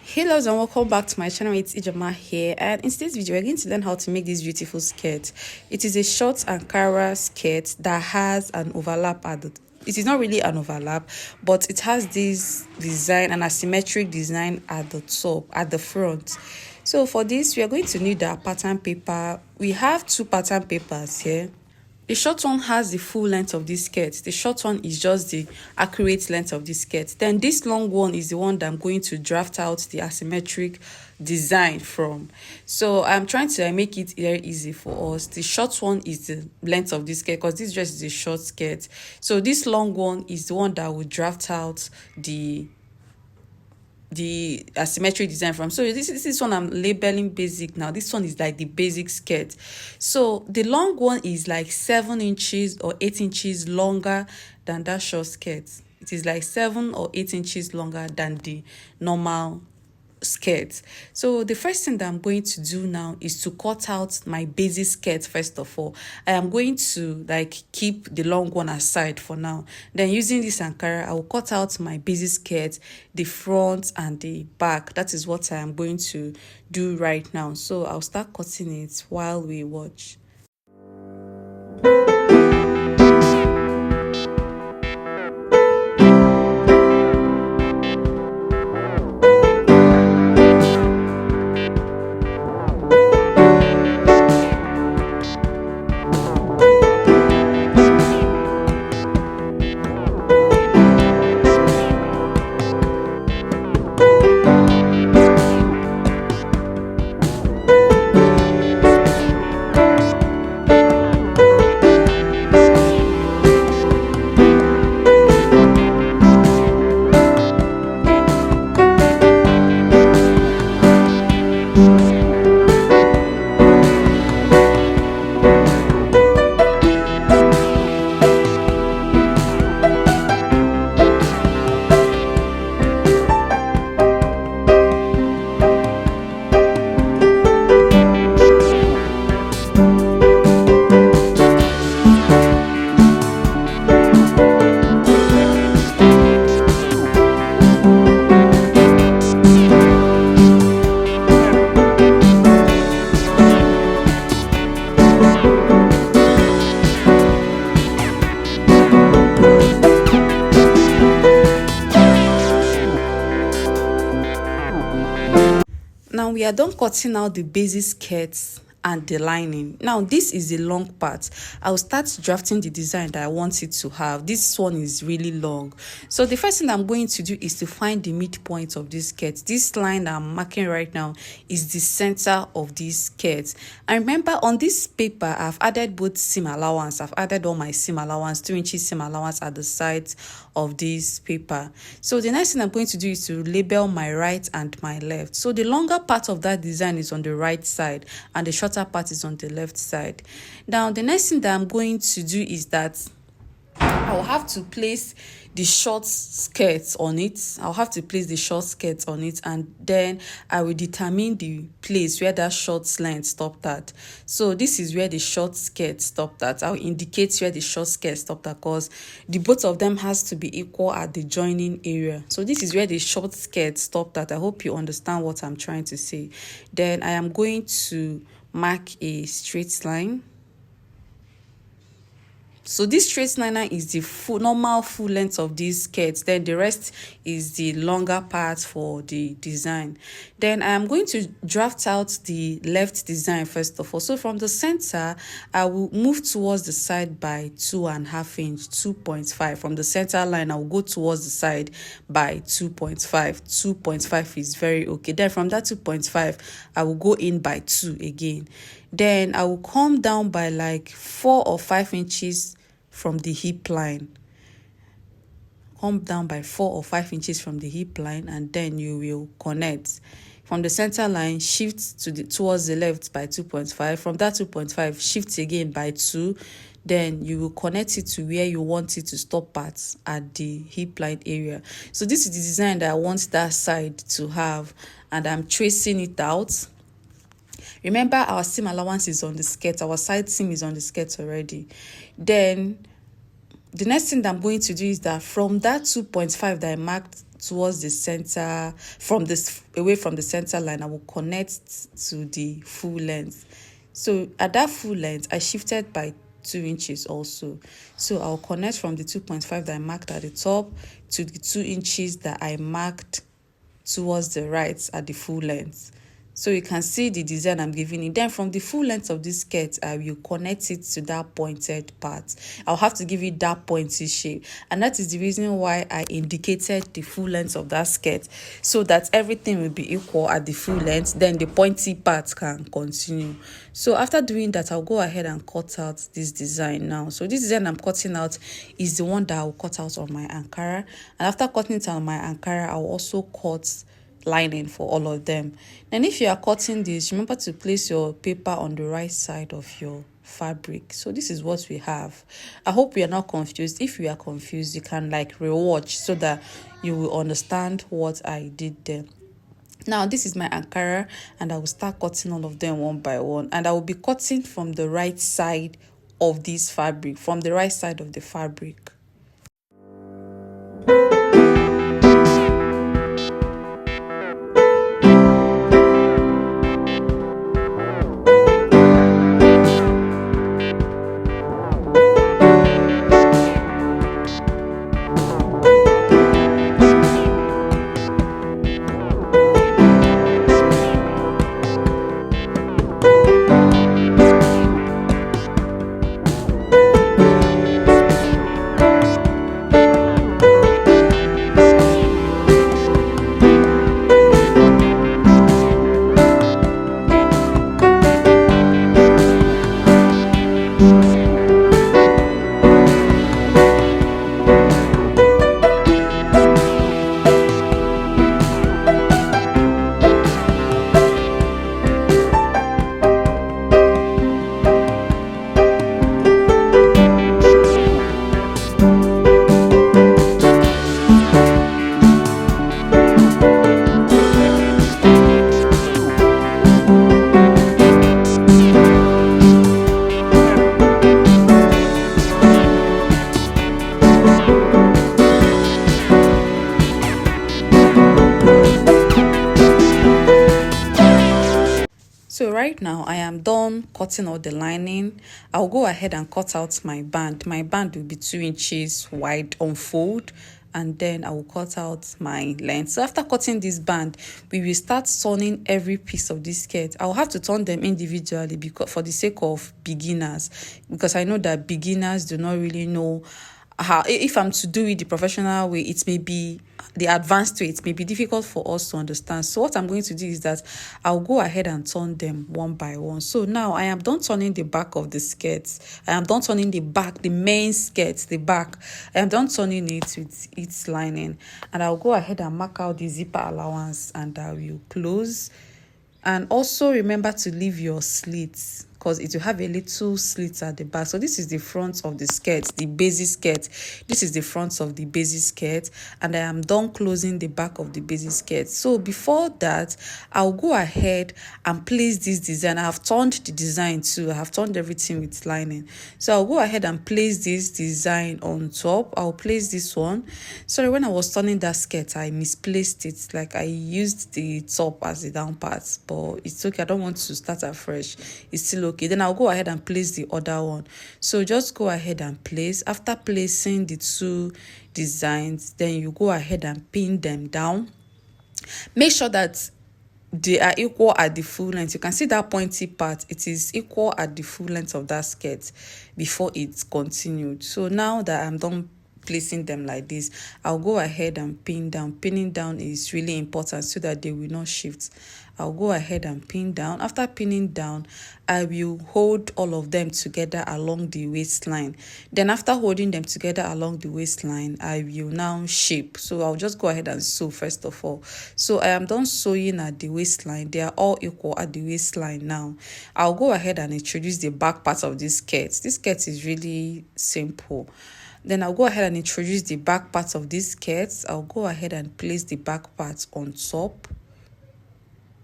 Hello and welcome back to my channel. It's Ijama here, and in today's video we're going to learn how to make this beautiful skirt. It is a short Ankara skirt that has an overlap at the it is not really an overlap, but it has this design, an asymmetric design at the top, at the front. So for this we are going to need our pattern paper. We have two pattern papers here. The short one has the full length of this skirt. The short one is just the accurate length of this skirt. Then this long one is the one that I'm going to draft out the asymmetric design from. So I'm trying to make it very easy for us. The short one is the length of this skirt because this dress is a short skirt. So this long one is the one that will draft out the asymmetric design from. So this one I'm labeling basic now. This one is like the basic skirt. So the long one is like 7 inches or 8 inches longer than that short skirt. It is like 7 or 8 inches longer than the normal skirt. So the first thing that I'm going to do now is to cut out my basic skirt. First of all, I am going to keep the long one aside for now. Then using this Ankara, I will cut out my basic skirt, the front and the back. That is what I am going to do right now. So I'll start cutting it while we watch. Now we are done cutting out the basic skirts and the lining. Now this is the long part. I'll start drafting the design that I want it to have. This one is really long. So the first thing I'm going to do is to find the midpoint of this skirt. This line that I'm marking right now is the center of this skirt. And remember, on this paper I've added both seam allowance. I've added all my seam allowance, 2 inches seam allowance at the sides of this paper. So the next thing I'm going to do is to label my right and my left. So the longer part of that design is on the right side and the shorter part is on the left side. Now the next thing that I'm going to do is that I will have to place the short skirts on it. I'll have to place the short skirts on it, and then I will determine the place where that short length stopped at. So this is where the short skirt stopped at. I'll indicate where the short skirt stopped at because the both of them has to be equal at the joining area. So this is where the short skirt stopped at. I hope you understand what I'm trying to say. Then I am going to mark a straight line. So this straight liner is the normal full length of these skirts. Then the rest is the longer part for the design. Then I am going to draft out the left design first of all. So from the center, I will move towards the side by 2.5 inch, 2.5. From the center line, I will go towards the side by 2.5. 2.5 is very okay. Then from that 2.5, I will go in by 2 again. Then I will come down by like 4 or 5 inches from the hip line. Come down by 4 or 5 inches from the hip line, and then you will connect. From the center line, shift towards the left by 2.5. From that 2.5, shift again by 2. Then you will connect it to where you want it to stop at the hip line area. So this is the design that I want that side to have, and I'm tracing it out. Remember, our seam allowance is on the skirt. Our side seam is on the skirt already. Then the next thing that I'm going to do is that from that 2.5 that I marked towards the center, from this away from the center line. I will connect to the full length. So at that full length, I shifted by 2 inches also. So I'll connect from the 2.5 that I marked at the top to the 2 inches that I marked towards the right at the full length. So you can see the design I'm giving it. Then from the full length of this skirt, I will connect it to that pointed part. I'll have to give it that pointy shape. And that is the reason why I indicated the full length of that skirt, so that everything will be equal at the full length. Then the pointy part can continue. So after doing that, I'll go ahead and cut out this design now. So this design I'm cutting out is the one that I'll cut out on my Ankara. And after cutting it on my Ankara, I'll also cut lining for all of them. Then if you are cutting this, remember to place your paper on the right side of your fabric. So this is what we have. I hope you are not confused. If you are confused, you can like rewatch so that you will understand what I did there. Now this is my Ankara, and I will start cutting all of them one by one, and I will be cutting from the right side of this fabric, from the right side of the fabric. So right now I am done cutting out the lining. I'll go ahead and cut out my band. My band will be 2 inches wide on fold, and then I will cut out my length. So after cutting this band, we will start turning every piece of this skirt. I'll have to turn them individually because for the sake of beginners, because I know that beginners do not really know how. If I'm to do it the professional way, it may be the advanced way, it may be difficult for us to understand. So what I'm going to do is that I'll go ahead and turn them one by one. So now I am done turning the back of the skirt. I am done turning the back, the main skirt, the back. I am done turning it with its lining, and I'll go ahead and mark out the zipper allowance, and I will close. And also remember to leave your slits, because it will have a little slit at the back. So this is the front of the skirt, the basic skirt. This is the front of the basic skirt, and I am done closing the back of the basic skirt. So before that, I'll go ahead and place this design. I have turned the design too. I have turned everything with lining. So I'll go ahead and place this design on top. I'll place this one. Sorry, when I was turning that skirt, I misplaced it. Like I used the top as the down part, but it's okay. I don't want to start afresh. It's still okay. Then I'll go ahead and place the other one. So just go ahead and place. After placing the two designs, then you go ahead and pin them down. Make sure that they are equal at the full length. You can see that pointy part, it is equal at the full length of that skirt before it's continued. So now that I'm done placing them like this, I'll go ahead and pin down. Pinning down is really important so that they will not shift. I'll go ahead and pin down. After pinning down, I will hold all of them together along the waistline. Then after holding them together along the waistline, I will now shape. So I'll just go ahead and sew first of all. So I am done sewing at the waistline. They are all equal at the waistline now. I'll go ahead and introduce the back part of this skirt. This skirt is really simple. Then I'll go ahead and introduce the back part of this skirt. I'll go ahead and place the back part on top.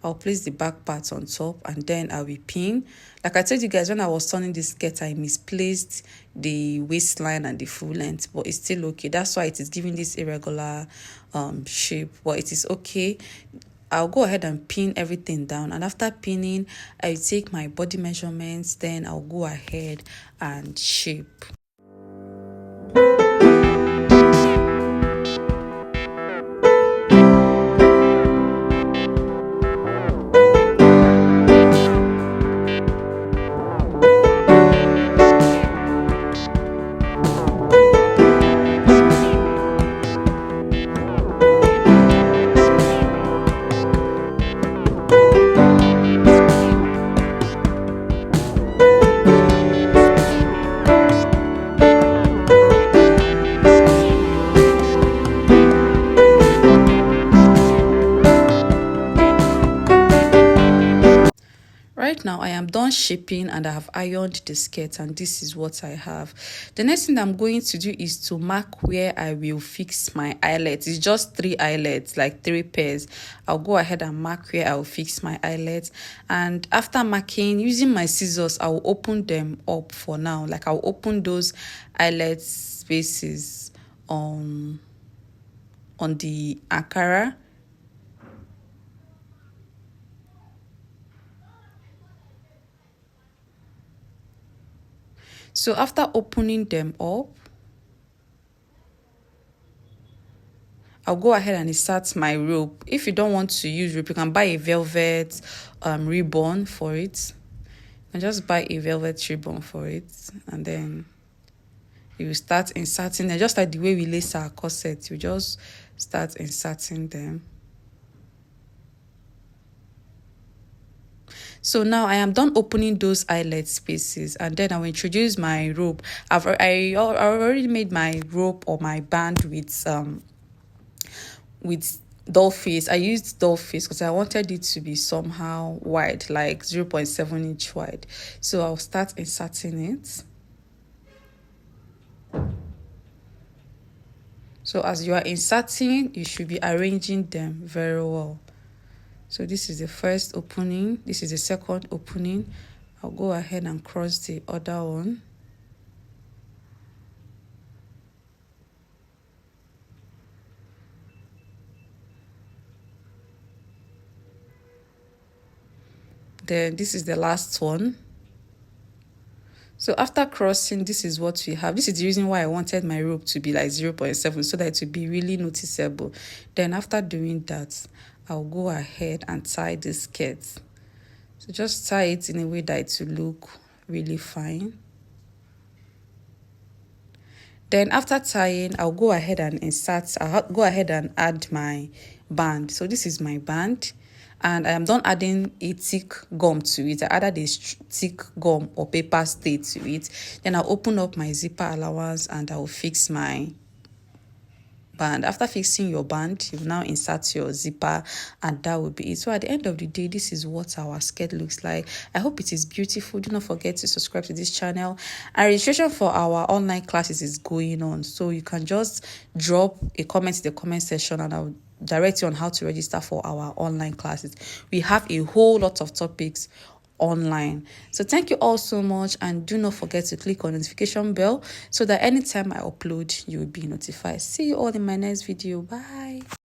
I'll place the back part on top, and then I'll be pin. Like I told you guys, when I was turning this skirt, I misplaced the waistline and the full length, but it's still okay. That's why it is giving this irregular shape, but it is okay. I'll go ahead and pin everything down, and after pinning, I take my body measurements, then I'll go ahead and shape. Right now, I am done shaping and I have ironed the skirt, and this is what I have. The next thing I'm going to do is to mark where I will fix my eyelets. It's just 3 eyelets, like 3 pairs. I'll go ahead and mark where I will fix my eyelets. And after marking, using my scissors, I will open them up for now. Like I'll open those eyelet spaces on the Ankara. So after opening them up, I'll go ahead and insert my rope. If you don't want to use rope, you can buy a velvet ribbon for it. And just buy a velvet ribbon for it. And then you start inserting them. Just like the way we lace our corset, you just start inserting them. So now I am done opening those eyelet spaces, and then I will introduce my rope. I already made my rope or my band with doll face. I used doll face because I wanted it to be somehow wide, like 0.7 inch wide. So I'll start inserting it. So as you are inserting, you should be arranging them very well. So this is the first opening. This is the second opening. I'll go ahead and cross the other one. Then this is the last one. So after crossing, this is what we have. This is the reason why I wanted my rope to be like 0.7 so that it would be really noticeable. Then after doing that, I'll go ahead and tie the skirt. So just tie it in a way that it will look really fine. Then after tying, I'll go ahead and go ahead and add my band. So this is my band. And I am done adding a thick gum to it. I added a thick gum or paper stay to it. Then I'll open up my zipper allowance and I'll fix my band. After fixing your band, you now insert your zipper, and that will be it. So at the end of the day, this is what our skirt looks like. I hope it is beautiful. Do not forget to subscribe to this channel. And registration for our online classes is going on, so you can just drop a comment in the comment section and I'll direct you on how to register for our online classes. We have a whole lot of topics online. So thank you all so much, and do not forget to click on notification bell so that anytime I upload, you will be notified. See you all in my next video. Bye.